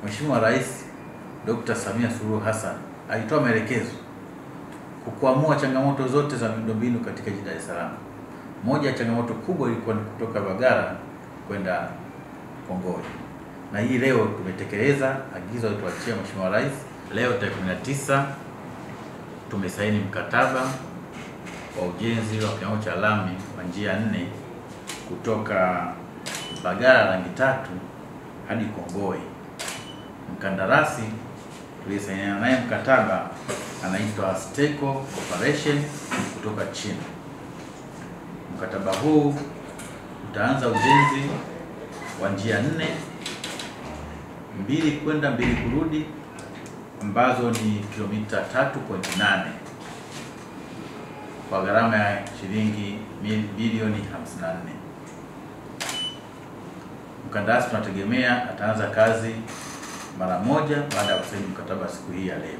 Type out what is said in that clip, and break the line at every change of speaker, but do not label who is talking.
Mheshimiwa Rais Dr. Samia Suluhu Hassan alitoa maelekezo kukwamua changamoto zote za miundombinu katika jiji la Dar es Salaam. Moja ya changamoto kubwa ilikuwa ni kutoka Mbagala kwenda Kongowe. Na hii leo tumetekeleza agizo alilotuachia Mheshimiwa Rais. Leo tarehe 19 tumesaini mkataba wa ujenzi wa kiwango cha lami wa njia 4 kutoka Mbagala rangi 3 hadi Kongowe. Mkandarasi tuliyesainiana naye mkataba anaitwa Steco Corporation kutoka China. Mkataba huu utaanza ujenzi wa njia 4, 2 kwenda 2 kurudi, ambazo ni kilomita 3.8 kwa gharama ya shilingi bilioni 54. Mkandarasi tunategemea ataanza kazi mara moja baada ya kusaini mkataba siku hii ya leo.